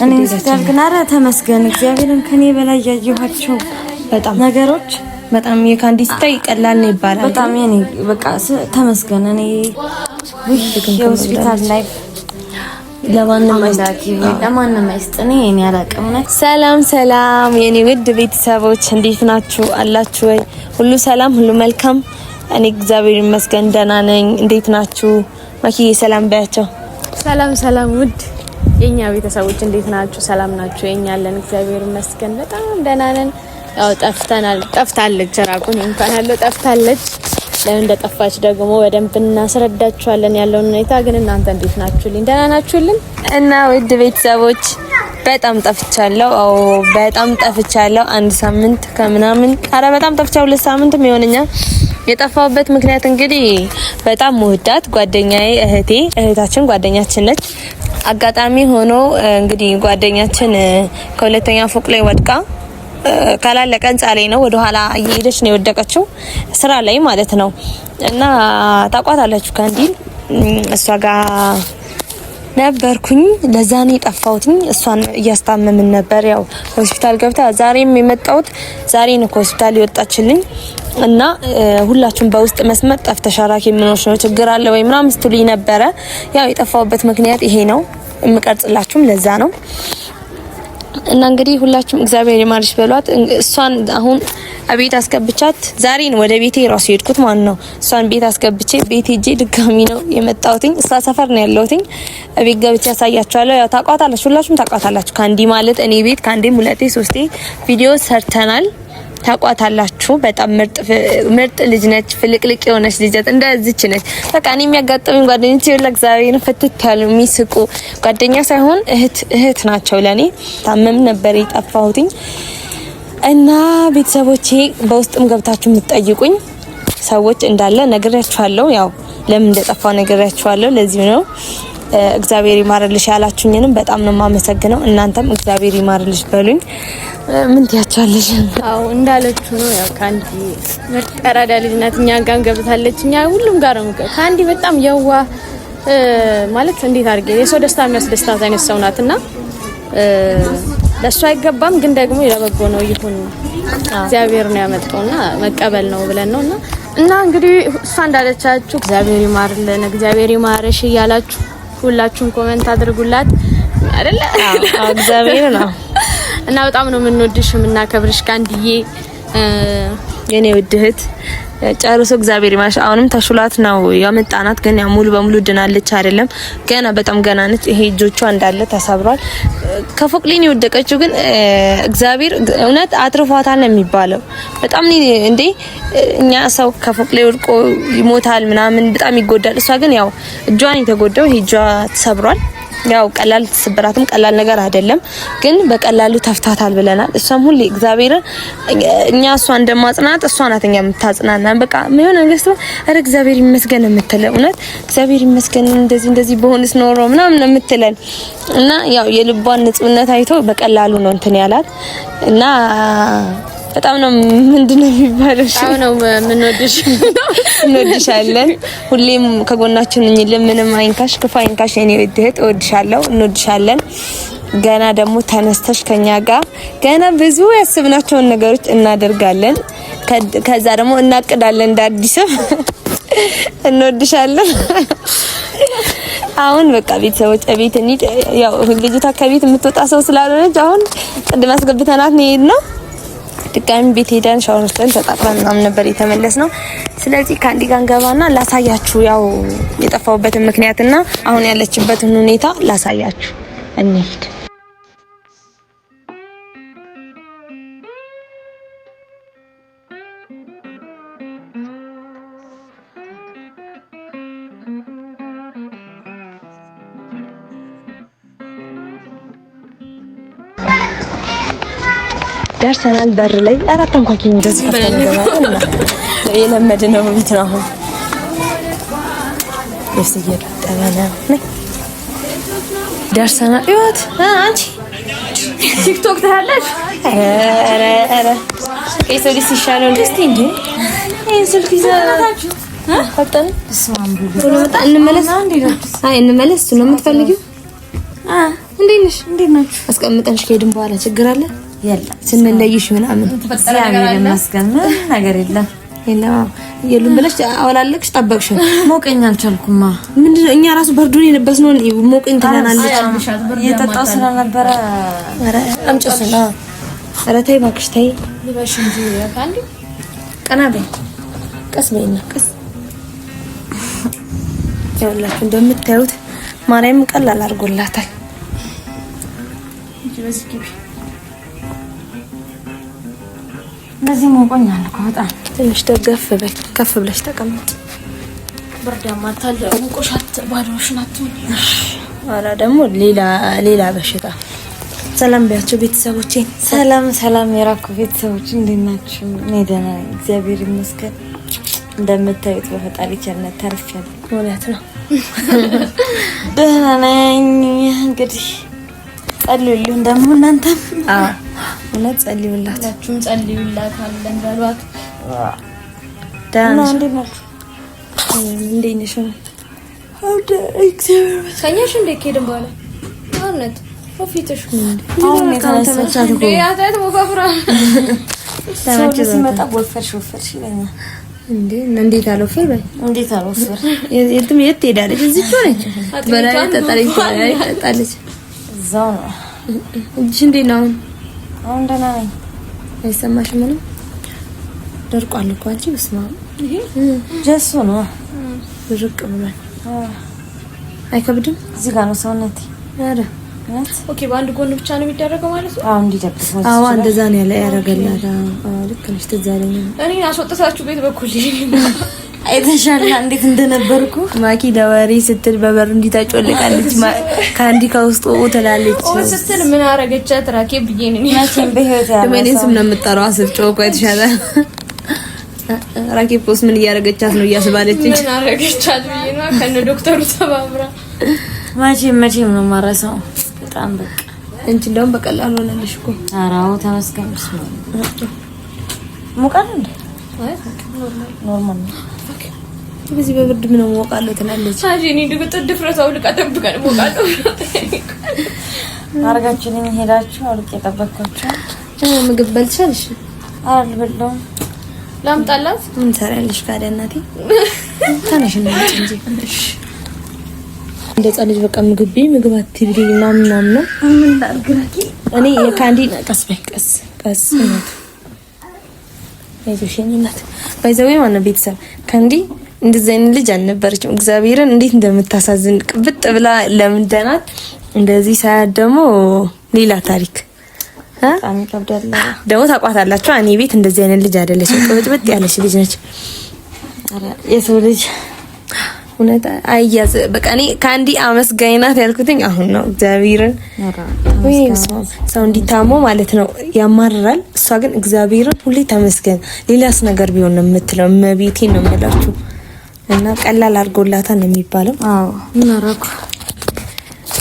እኔ ሆስፒታል ግን ኧረ ተመስገን እግዚአብሔርን ከኔ በላይ ያየኋቸው በጣም ነገሮች በጣም የካንዲ ስታይ ቀላል ነው ይባላል። በጣም የኔ በቃ ተመስገን እኔ የሆስፒታል ላይፍ ለማንም አይስጥኔ የኔ አላቅም ነው። ሰላም ሰላም የኔ ውድ ቤተሰቦች እንዴት ናችሁ? አላችሁ ወይ? ሁሉ ሰላም ሁሉ መልካም? እኔ እግዚአብሔር ይመስገን ደህና ነኝ። እንዴት ናችሁ? ማኪዬ ሰላም ባያቸው። ሰላም ሰላም ውድ የኛ ቤተሰቦች እንዴት ናችሁ? ሰላም ናችሁ? የኛ አለን እግዚአብሔር ይመስገን በጣም ደህና ነን። ያው ጠፍታለች ራቁን እንኳን አለ ጠፍታለች። ለምን እንደጠፋች ደግሞ በደንብ እናስረዳችኋለን ያለውን ሁኔታ። ግን እናንተ እንዴት ናችሁልኝ? ደህና ናችሁልኝ? እና ውድ ቤተሰቦች በጣም ጠፍቻለሁ። አዎ በጣም ጠፍቻለሁ። አንድ ሳምንት ከምናምን ኧረ በጣም ጠፍቻለሁ። 2 ሳምንትም ይሆነኛል። የጠፋሁበት ምክንያት እንግዲህ በጣም መወዳት ጓደኛዬ እህታችን ጓደኛችን ነች። አጋጣሚ ሆኖ እንግዲህ ጓደኛችን ከሁለተኛ ፎቅ ላይ ወድቃ ካላለቀ ህንጻ ላይ ነው ወደ ኋላ እየሄደች ነው የወደቀችው፣ ስራ ላይ ማለት ነው። እና ታቋታላችሁ ካንዲል እሷ ጋር ነበርኩኝ። ለዛ ነው የጠፋሁትኝ። እሷን እያስታመምን ነበር። ያው ሆስፒታል ገብታ ዛሬም የመጣሁት ዛሬ ነው ከሆስፒታል ይወጣችልኝ። እና ሁላችሁም በውስጥ መስመር ጠፍተሻራኪ ምንሽ ነው ችግር አለ ወይ ምናምን ስትሉኝ ነበረ። ያው የጠፋሁበት ምክንያት ይሄ ነው። የምቀርጽላችሁም ለዛ ነው። እና እንግዲህ ሁላችሁም እግዚአብሔር ይማርሽ በሏት። እሷን አሁን አቤት አስገብቻት ዛሬ ነው ወደ ቤቴ ራሱ ሄድኩት ማለት ነው። እሷን ቤት አስገብቼ ቤት ሄጄ ድጋሚ ነው የመጣሁትኝ። እሷ ሰፈር ነው ያለሁትኝ። ቤት ገብቼ ያሳያችኋለሁ። ያው ታቋታላችሁ፣ ሁላችሁም ታቋታላችሁ። ካንዲ ማለት እኔ ቤት ካንዲም 2-3 ቪዲዮ ሰርተናል። ታቋታላችሁ። በጣም ምርጥ ልጅ ነች። ፍልቅልቅ የሆነች ልጅ እንደዚች ነች። በቃ እኔ የሚያጋጥሙኝ ጓደኞቼ ለእግዚአብሔር ፍትት ያሉ የሚስቁ ጓደኛ ሳይሆን እህት ናቸው ለኔ። ታመም ነበር የጠፋሁትኝ። እና ቤተሰቦቼ በውስጥም ገብታችሁ የምትጠይቁኝ ሰዎች እንዳለ ነግሬያችኋለሁ። ያው ለምን እንደጠፋው ነግሬያችኋለሁ። ለዚህ ነው እግዚአብሔር ይማርልሽ ያላችሁኝንም በጣም ነው የማመሰግነው። እናንተም እግዚአብሔር ይማርልሽ በሉኝ። ምን ትያቻለሽ? አው እንዳለችው ነው። ያው ካንዲ ምርጥ ተራዳ ልጅ ናት። እኛ ጋር ገብታለች። እኛ ሁሉም ጋር ነው ካንዲ በጣም የዋ ማለት እንዴት አድርጌ የሰው ደስታ የሚያስደስታት አይነት ሰው ናትና ለሷ አይገባም፣ ግን ደግሞ ለበጎ ነው ይሁን እግዚአብሔር ነው ያመጣውና መቀበል ነው ብለን ነውና እና እንግዲህ እሷ እንዳለቻችሁ እግዚአብሔር ይማርልን እግዚአብሔር ይማርሽ እያላችሁ ሁላችሁም ኮሜንት አድርጉላት አይደለ? አዎ እግዚአብሔር ነው። እና በጣም ነው የምንወድሽ የምናከብርሽ ካንዲዬ የኔ ውድ እህት። ጨርሶ እግዚአብሔር ይማርሽ። አሁንም ተሽሏት ነው ያመጣናት፣ ግን ያው ሙሉ በሙሉ ድናለች አይደለም። ገና በጣም ገና ነች። ይሄ እጆቿ እንዳለ ተሰብሯል። ከፎቅ ላይ ነው የወደቀችው፣ ግን እግዚአብሔር እውነት አትርፏታል ነው የሚባለው። በጣም እንዴ እኛ ሰው ከፎቅ ላይ ወድቆ ይሞታል ምናምን በጣም ይጎዳል። እሷ ግን ያው እጇን የተጎዳው ይሄ እጇ ተሰብሯል። ያው ቀላል ተሰብራትም ቀላል ነገር አይደለም፣ ግን በቀላሉ ተፍታታል ብለናል። እሷም ሁሌ እግዚአብሔር እኛ እሷ እንደማጽናት እሷ ናት እኛ የምታጽናናን። በቃ ምን ነገር ሰው አረ እግዚአብሔር ይመስገን የምትለው እውነት እግዚአብሔር ይመስገን እንደዚህ በሆነስ ኖሮ ምናምን የምትለን እና ያው የልቧን ንጹህነት አይቶ በቀላሉ ነው እንትን ያላት እና በጣም ነው ምንድነው የሚባለው? አዎ ነው ምንወድሽ እንወድሻለን። ሁሌም ከጎናችን ነኝልን። ምንም አይንካሽ፣ ክፉ አይንካሽ የኔ እህት። እወድሻለሁ፣ እንወድሻለን። ገና ደግሞ ተነስተሽ ከኛ ጋር ገና ብዙ ያስብናቸውን ነገሮች እናደርጋለን። ከዛ ደግሞ እናቅዳለን እንዳዲስም እንወድሻለን። አሁን በቃ ቤተሰቦች ቤት እንሂድ። ያው ልጅቷ ከቤት የምትወጣ ሰው ስላልሆነች አሁን ቅድም አስገብተናት ነው የሄድነው። ድጋሚ ቤት ሄደን ሻወር ወስደን ተጣጥበን ምናምን ነበር የተመለስነው። ስለዚህ ካንዲ ጋር እንገባና ላሳያችሁ ያው የጠፋሁበትን ምክንያትና አሁን ያለችበትን ሁኔታ ላሳያችሁ እንሂድ። ደርሰናል። በር ላይ አራት እንኳን እንደዚህ ፈተንገባና የለመደ ነው ቤት ነው። አሁን ደርሰናል። ይወት አንቺ ቲክቶክ ታያለሽ? አረ ከሰው ልጅ ይሻላል እስቲ እንዴ ይሄን ስልክ ይዘናታችሁ ፈጠን ስማም ብሎ እንመለስ። አይ እንመለስ ነው የምትፈልጊው? እንዴት ነሽ? አስቀምጠንሽ ከሄድን በኋላ ችግር አለ? የለም ስንለይሽ ምናምን እግዚአብሔር ይመስገን ነገር የለም። የሉም ብለሽ አወላለቅሽ ጠበቅሽ። ሞቀኝ አልቻልኩማ። ምንድነው እኛ ራሱ በርዱን የለበስነው ሞቀኝ ትለናለች። እየጠጣሁ ስለነበረ ኧረ አምጪውና ኧረ ተይ እባክሽ ተይ። ልበሽ እንጂ ካንዲ ቀና በይ ቀስ በይና ቀስ። ያውላችሁ እንደምታዩት ማርያም ቀላል አድርጎላታል። በዚህ ግቢ በዚህ ሞቆኛል እኮ በጣም። ትንሽ ደገፍ በይ ከፍ ብለሽ ተቀመጥ። ብርዳማ ታለ ሙቆሻት ባዶሽን አትሁን። ኧረ ደግሞ ሌላ በሽታ። ሰላም ቢያችሁ ቤተሰቦቼ። ሰላም የራኩ ቤተሰቦች እንዴት ናችሁ? እኔ ደህና ነኝ እግዚአብሔር ይመስገን። እንደምታዩት በፈጣሪ ቸርነት ተርፌያለሁ። እውነት ነው ደህና ነኝ። እንግዲህ ጸልዩልኝ ደግሞ እናንተም። እውነት ጸልዩላት፣ ሁላችሁም ጸልዩላት አለን በሏት። ደህና ነሽ? እንዴት ናችሁ? እንዴት ነሽ? እግዚአብሔር ይመስገን። ከኛሽ እንደ ከሄድን በኋላ እውነት ኦፊትሽ አሁን የተነሳቻት እኮ ያታት ወፋፍራ ሰው ሲመጣ ወፈርሽ ይለኛል። እንዴት አልወፈር በይ። እንዴት አልወፈር? የት ትሄዳለች? እዚህ እኮ ነች። በላይ ጠጣለች። እዛው ነው። እጅሽ እንዴት ነው? አሁን ደህና ነኝ። አይሰማሽም? ምንም ደርቋል እኮ አንቺ። በስመ አብ ይሄ ጀሶ ነው። ዝቅ ብሏል። አይከብድም? እዚህ ጋር ነው ሰውነቴ። ኧረ ኦኬ። በአንድ ጎን ብቻ ነው የሚደረገው ማለት ነው? አዎ እንዲደብሰው። አዎ እንደዛ ነው ያለ ያረጋላታ። ልክ ነሽ። ትዝ አለኝ። እኔ አስወጥታችሁ ቤት በኩል አይተሻል እንዴት እንደነበርኩ። ማኪ ለወሬ ስትል በበር እንዲታጮልቃለች። ካንዲ ከውስጡ ትላለች። ስትል ምን አረገቻት? ራኬብ ብዬ ነኝ መቼም በህይወት ያለው ምን ስም ነው የምትጠራው? አስብጮ እኮ የተሻለ ራኬብ ፖስ ምን እያረገቻት ነው እያስባለች። ምን አረገቻት ብዬ ነው ከነ ዶክተሩ ተባብራ። መቼም ነው ማረሳው። በጣም በቃ እንጂ እንደውም በቀላሉ ሆነልሽ እኮ። አራው ተመስገን። ሙቀት እንዴ? አይ ኖርማል ነው። በዚህ በብርድ ምን ሞቃለሁ ትላለች። አጂኒ ድፍረታው ልቀጠብቀን ሞቃለሁ። አርጋችሁልኝ ሄዳችሁ አልቄ ጠበቅኳችሁ። ምግብ በልቻለሽ? አልበላሁም። ላምጣላት? ምን ሰራልሽ ካዲያ እናቴ? ታነሽ ነው እንጂ እንደ ጻልጅ በቃ ምግብ አትብሊ ምናምን ነው። ምን ላድርግ? እኔ የካንዲ ቀስ በይ ቀስ ነው አይዞሽኝ እናት። ባይዘው ማነው ቤተሰብ ካንዲ እንደዚህ አይነት ልጅ አልነበረችም። እግዚአብሔርን እንዴት እንደምታሳዝን ቅብጥ ብላ ለምንደናት እንደዚህ ሳያት ደግሞ ሌላ ታሪክ በጣም ይከብዳል። ደግሞ ታውቋታላችሁ። እኔ ቤት እንደዚህ አይነት ልጅ አይደለችም። ቅብጥብጥ ያለች ልጅ ነች። አረ የሰው ልጅ እውነት አያዝ በቃ እኔ ካንዲ አመስጋኝ ናት ያልኩትኝ አሁን ነው። እግዚአብሔርን ሰው እንዲታሞ ማለት ነው ያማርራል። እሷ ግን እግዚአብሔርን ሁሌ ተመስገን ሌላስ ነገር ቢሆን ነው የምትለው። መቤቴን ነው የምላችሁ። እና ቀላል አድርጎላታል ነው የሚባለው። አዎ ምን አደረኩ?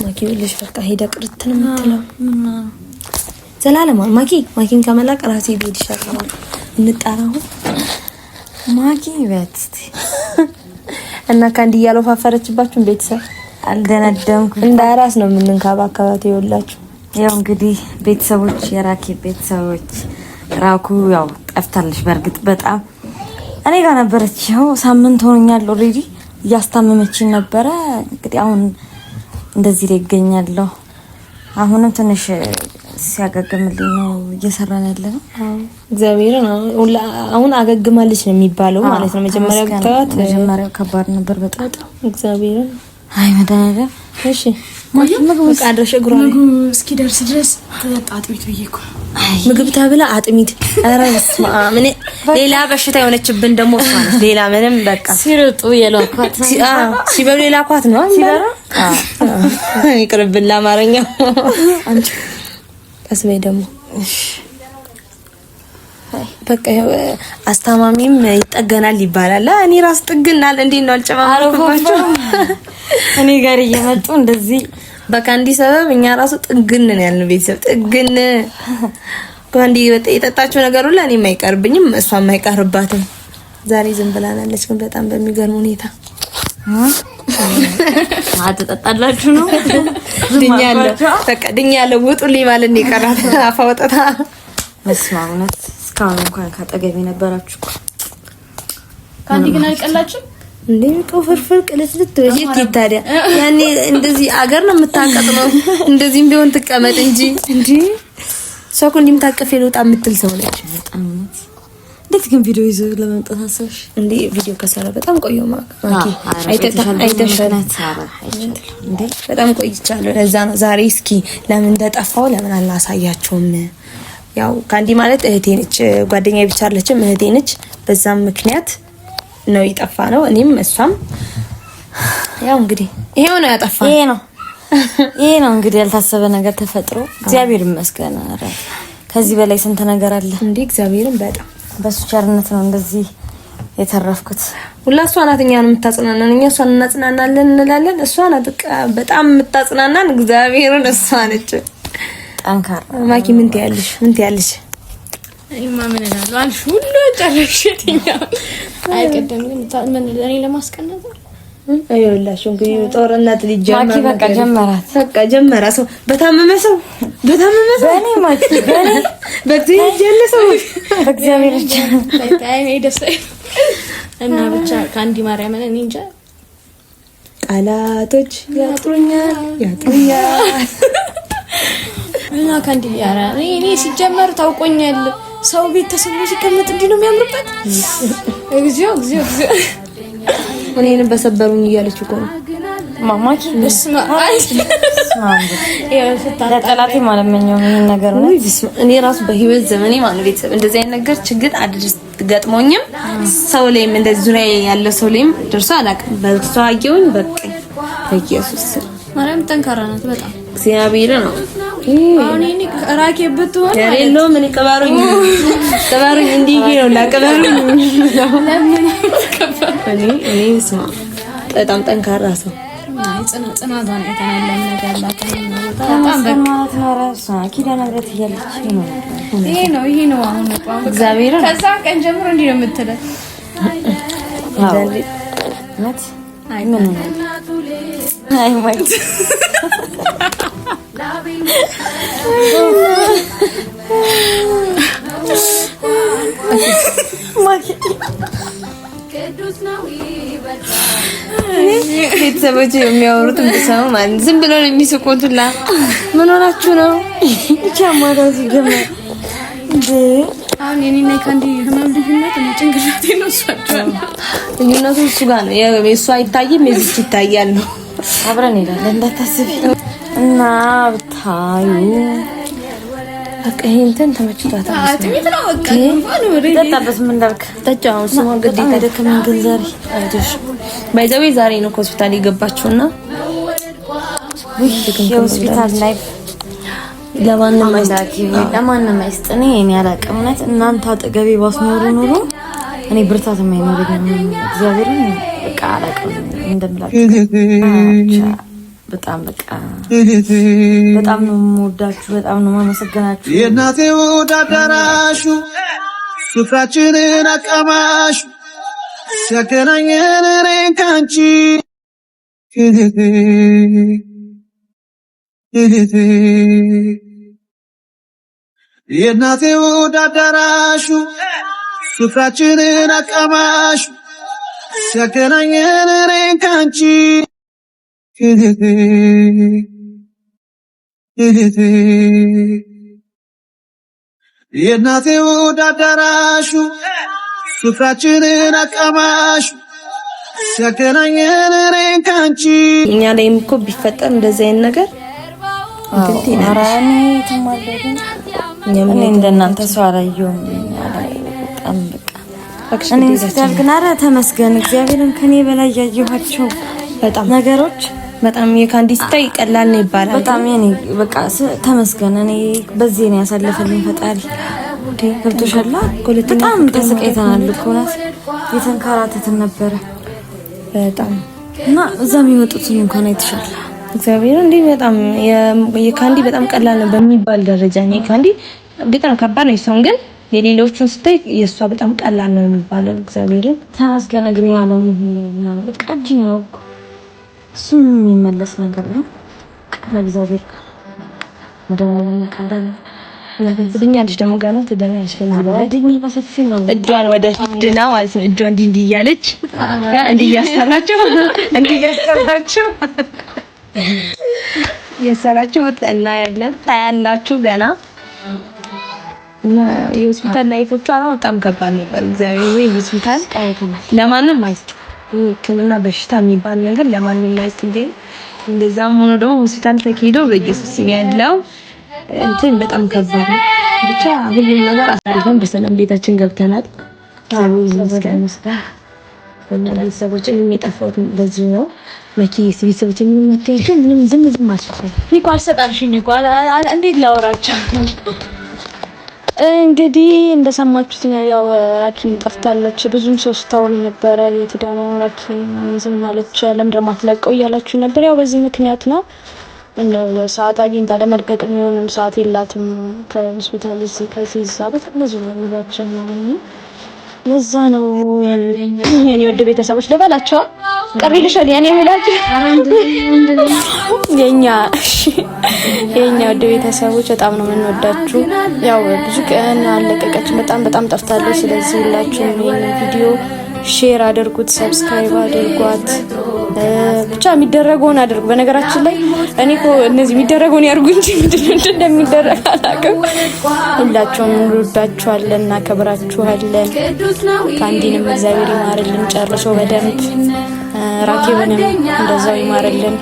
ማኪ ልጅ በቃ ሄዳ ቅርት ነው የምትለው። ዘላለም ማኪን ከመላቅ ራሴ ቤት ይሻላል። እንጣራው ማኪ ቤት እና ካንዲ ያለፋፈረችባችሁ ቤተሰብ አልደነደምኩም። እንዳራስ ነው የምንንከባከባት ይወላችሁ። ያው እንግዲህ ቤተሰቦች የራኪ ቤተሰቦች ራኩ ያው ጠፍታለች። በርግጥ በጣም እኔ ጋር ነበረች። ያው ሳምንት ሆኖኛል ኦሬዲ እያስታመመችኝ ነበረ። እንግዲህ አሁን እንደዚህ ላይ ይገኛለሁ። አሁንም ትንሽ ሲያገግምልኝ ነው እየሰራን ያለነው። እግዚአብሔር ነው አሁን አገግማለች ነው የሚባለው ማለት ነው። መጀመሪያው ከባድ ነበር በጣም እግዚአብሔር አይ መድኃኒዓለም። እሺ ምግብ አድርሽ እግሯ እስኪ ደርስ ድረስ አጥሚት ብዬሽ እኮ ምግብ ተብላ አጥሚት። ኧረ በስመ አብ ሌላ በሽታ የሆነችብን ደግሞ እሷ ነች። ሌላ ምንም በቃ ሲርጡ የላኳት ሲበሉ የላኳት ነው ሲበራ ይቅርብን ለአማርኛ አንቺ ከስበይ ደግሞ በቃ አስታማሚም ይጠገናል ይባላል። እኔ ራስ ጥግናል እንዴት ነው አልጨማምኩባችሁ። እኔ ጋር እየመጡ እንደዚህ በካንዲ ሰበብ እኛ ራሱ ጥግን ነን ያልነው ቤተሰብ ጥግን። ካንዲ የጠጣችው ነገር ሁሉ እኔም አይቀርብኝም እሷም አይቀርባትም። ዛሬ ዝም ብላናለች ግን በጣም በሚገርም ሁኔታ አትጠጣላችሁ ነው ድኛለሁ ውጡልኝ ማለት ነው የቀራት አፋ ወጣታ መስማማት እስካሁን እንኳን ካጠገቤ ነበራችሁ ካንዲ ግን አልቀላችሁ እንዴ ኮፈርፈር ቅልስልት ወይት ታዲያ ያኔ እንደዚህ አገር ነው የምታቀጥነው እንደዚህም ቢሆን ትቀመጥ እንጂ ሰው እንዲም ታቀፈ ለውጣ የምትል ሰው ነች በጣም እንዴት ግን ቪዲዮ ይዞ ለመምጣት አሰብሽ እንዴ ቪዲዮ ከሰራ በጣም ቆየው ማኪ አይተሻናት እንዴ በጣም ቆይቻለሁ ለዛ ነው ዛሬ እስኪ ለምን እንደጠፋው ለምን አላሳያችሁም ያው ካንዲ ማለት እህቴ ነች ጓደኛዬ ብቻ አይደለችም እህቴ ነች በዛም ምክንያት ነው ይጠፋ ነው እኔም እሷም ያው እንግዲህ ይሄው ነው ያጠፋ ይሄ ነው እንግዲህ ያልታሰበ ነገር ተፈጥሮ እግዚአብሔር ይመስገን አረ ከዚህ በላይ ስንት ነገር አለ እንዴ እግዚአብሔርን በጣም በሱ ቸርነት ነው እንደዚህ የተረፍኩት ሁላሷ ናት እኛን የምታጽናናን እኛ እሷን እናጽናናለን እንላለን እሷ ናት በጣም የምታጽናናን እግዚአብሔርን እሷ ነች ጠንካራ ማኪ ምን ትያለሽ እማ ምን እላለሁ አልሽ ሁሉ ጨረሽትኛ አይቀደም ግን ምን ለኔ ለማስቀነጥ አይወላሽው እንግዲህ ጦርነት ሊጀመር ማኪ በቃ ጀመራ ሰው በታመመ ሰው በኔ ማኪ በኔ በእግዚአብሔር ደስ እና ብቻ ካንዲ ማርያምን እኔ እንጃ ቃላቶች ያጥሩኛል እና ካንዲ ያራ እኔ ሲጀመር ታውቆኛል ሰው ቤት ተሰብስቦ ሲቀመጥ እንዲህ ነው የሚያምርበት እግዚኦ እኔን በሰበሩኝ እያለች እኮ ነው ማማኪ በስመ ለጠላቴ ማለመኛው ይሄን ነገር ነው እኔ ራሱ በህይወት ዘመኔ ማለት ቤተሰብ እንደዚህ አይነት ነገር ችግር አድርስ ገጥሞኝም ሰው ላይም እንደዚህ ዙሪያ ያለው ሰው ላይም ደርሶ አላውቅም በእሷ አየሁኝ በቃ በኢየሱስ ማርያም ጠንካራ ናት በጣም እግዚአብሔር ነው አሁን እኔ ራኬ ብትሆን ያሬሎ ምን ይቀባሩኝ እንዲህ ነው ላቀባሩኝ ለምን እኔ ስማ በጣም ጠንካራ ሰው ጽናቷን አይተናለን ነገር በጣም በቃ ኪዳነ ምህረት እያለች ይሄ ነው አሁን እግዚአብሔር ከዛ ቀን ጀምሮ እንዲህ ነው የምትለው ማለት አይ ምን አይ ማለት ቤተሰቦች የሚያወሩት እንደሰማ ማለት ዝም ብለው ነው የሚስቁትላ ምን ሆናችሁ ነው ብቻ ማለት ይገርማል እንዴ አሁን የኔና ካንዲ ህመም ልዩነት ነው ጭንቅላቴ ነው ሷጫው ልዩነቱ እሱ ጋር ነው የእሱ አይታይም የዚች ይታያል ነው አብረን እንሄዳለን እንዳታስቢ እና ብታዩ በቃ ይሄንተን ተመችቷታል አጥሚት ነው በቃ ተጣበስ ምን እንዳልክ ተጫው ስሙ ግዴታ ደከመን ግን ዛሬ አይዞሽ ባይዘዌ ዛሬ ነው ሆስፒታል የገባችውና የሆስፒታል ላይፍ ለማንም አይስጥኔ እኔ ያላቀምነት እናንተ አጠገቤ ባስኖሩ ኑሮ እኔ ብርታት የማይኖርኝ እግዚአብሔርን በቃ አላቀም እንደምላችሁ በጣም በቃ በጣም ነው የምወዳችሁ በጣም ነው የማመሰግናችሁ የእናቴ ወዳዳራሹ ፍቅራችንን አቀማሹ ሲያገናኘን እኔን ካንቺ የእናቴ ወዳዳራሹ ፍቅራችንን አቀማሹ ሲያገናኘን እኔን ካንቺ የእናቴ ወዳዳራሹ ፍቅራችንን አቀማሹ ሲያገናኘን እኔን ካንቺ እኛ ላይም እኮ ቢፈጠር እንደዚህ አይነት ነገር አራኒ ተማለደ እኔ እንደናንተ ሰው አላየሁም በጣም በቃ እኔ ሆስፒታል ግን ኧረ ተመስገን እግዚአብሔርን ከኔ በላይ ያየኋቸው በጣም ነገሮች በጣም የካንዲ ስታይ ቀላል ነው ይባላል በጣም የኔ በቃ ተመስገን እኔ በዚህ ነው ያሳለፈልኝ ፈጣሪ ገብቶሻል በጣም ተሰቃይተናል እኮ ናት የተንከራተትን ነበረ በጣም እና እዛ የሚመጡትን እንኳን አይተሻል እግዚአብሔር እንዴ በጣም የካንዲ በጣም ቀላል ነው በሚባል ደረጃ ነው ካንዲ ግጥም ከባድ ነው ሰው ግን የሌሎቹን ስታይ የሷ በጣም ቀላል ነው የሚባለው። እግዚአብሔርን ታስገነግኝ ያለው ቀጅ ነው እሱም የሚመለስ ነገር ነው። ቀላል እግዚአብሔር ቀላል ለብኛለሽ ደግሞ ጋር ነው ተደናሽ እጇን ወደ ድና ማለት ነው። እጇን እንዲህ እያለች የሰራችሁ እና ያለን ታያላችሁ ገና እና የሆስፒታል ላይፎቹ በጣም ከባድ ነበር። እግዚአብሔር ወይ ሆስፒታል ለማንም አይስጥ ሕክምና በሽታ የሚባል ነገር ለማንም አይስጥ እንዴ። እንደዛም ሆኖ ደግሞ ሆስፒታል ተኬዶ በኢየሱስ ያለው እንትን በጣም ከባድ ነው። ብቻ ሁሉም ነገር አሳልፈን በሰላም ቤታችን ገብተናል። ቤተሰቦችን የሚጠፋው በዚህ ነው። መኪስ ቤተሰቦችን የምትሄዱ ምንም ዝም አስፈል እኮ አልሰጣልሽኝ እኮ እንዴት ላወራቸው እንግዲህ እንደሰማችሁት ያው ራኪን ጠፍታለች። ብዙም ሰው ስታወሪ ነበረ የትዳኑ ራኪን ዝም ማለች ለምን ደግሞ አትለቀው እያላችሁ ነበር። ያው በዚህ ምክንያት ነው። ሰዓት አግኝታ ለመልቀቅ የሚሆንም ሰዓት የላትም። ከሆስፒታል ከዚህ ዛበት ብዙ ነገሮችን ነው ለዛ ነው የኔ ወደ ቤተሰቦች ልበላቸው ቀርይልሻል የኔ ብላችሁ የኛ ወደ ቤተሰቦች በጣም ነው የምንወዳችሁ። ያው ብዙ ቀን አለቀቀች በጣም ጠፍታለች። ስለዚህ ሁላችሁም ይሄን ቪዲዮ ሼር አድርጉት፣ ሰብስክራይብ አድርጓት። ብቻ የሚደረገውን አድርጉ። በነገራችን ላይ እኔ እኮ እነዚህ የሚደረገውን ያርጉ እንጂ ምንድነው እንደሚደረግ አላውቅም። ሁላችሁም እንወዳችኋለን፣ እናከብራችኋለን። ካንዲንም እግዚአብሔር ይማርልን ጨርሶ በደንብ ራኬብንም እንደዛው ይማርልን።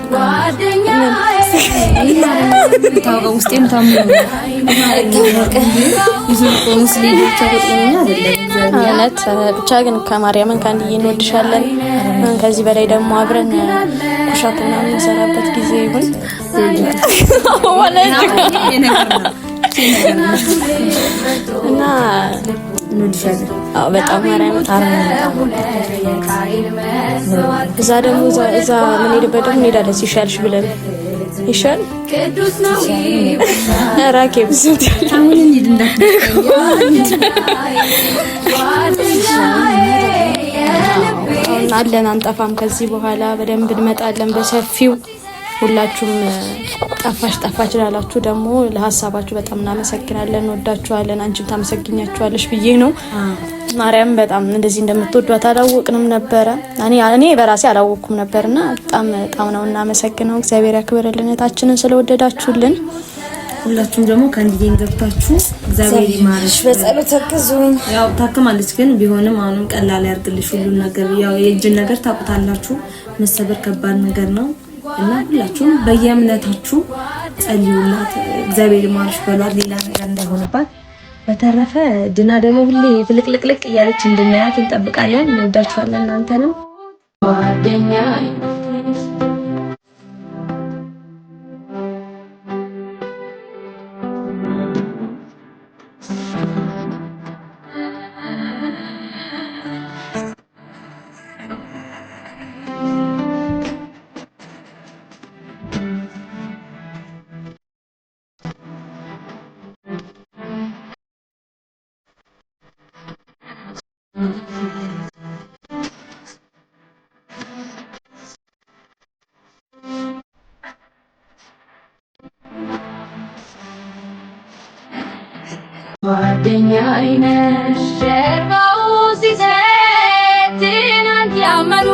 ታውቀው ውስጤም ታምኑ እውነት ብቻ ግን ከማርያምን ካንዲዬ እንወድሻለን። ከዚህ በላይ ደግሞ አብረን ኩሻፕ ምናምን እንሰራበት ጊዜ ይሁን እና እንወድሻለን። በጣም ማርያምን እዛ ደግሞ እዛ ምን ሄድበት ደግሞ እንሄዳለን ሲሻልሽ ብለን ይሻል ቅዱስ ነው ራኬ ብዙት አሁን እንሂድ አለን አንጠፋም። ከዚህ በኋላ በደንብ እንመጣለን በሰፊው። ሁላችሁም ጠፋች ላላችሁ ደግሞ ለሐሳባችሁ በጣም እናመሰግናለን፣ እንወዳችኋለን። አንቺም ታመሰግኛችኋለሽ ብዬ ነው። ማርያም በጣም እንደዚህ እንደምትወዷት አላወቅንም ነበረ። እኔ በራሴ አላወቅኩም ነበርና በጣም ነው እናመሰግነው። እግዚአብሔር ያክብርልን እህታችንን ስለወደዳችሁልን። ሁላችሁም ደግሞ ካንዲዬን ገብታችሁ እግዚአብሔር ይማርሽ በጸሎት ተከዙኝ። ያው ታከማለች ግን ቢሆንም አሁንም ቀላል ያርግልሽ ሁሉ ነገር። ያው የእጅን ነገር ታውቁታላችሁ፣ መሰበር ከባድ ነገር ነው እና ሁላችሁም በየእምነታችሁ ጸልዩላት፣ እግዚአብሔር ይማርሽ በሏት፣ ሌላ ነገር እንዳይሆንባት። በተረፈ ድና ደግሞ ሁሌ ፍልቅልቅልቅ እያለች እንድናያት እንጠብቃለን። እንወዳችኋለን እናንተንም ጓደኛዬ ጓደኛዬ ነሽ ጀርባው ሲሰጥ ትናንት ያመኑ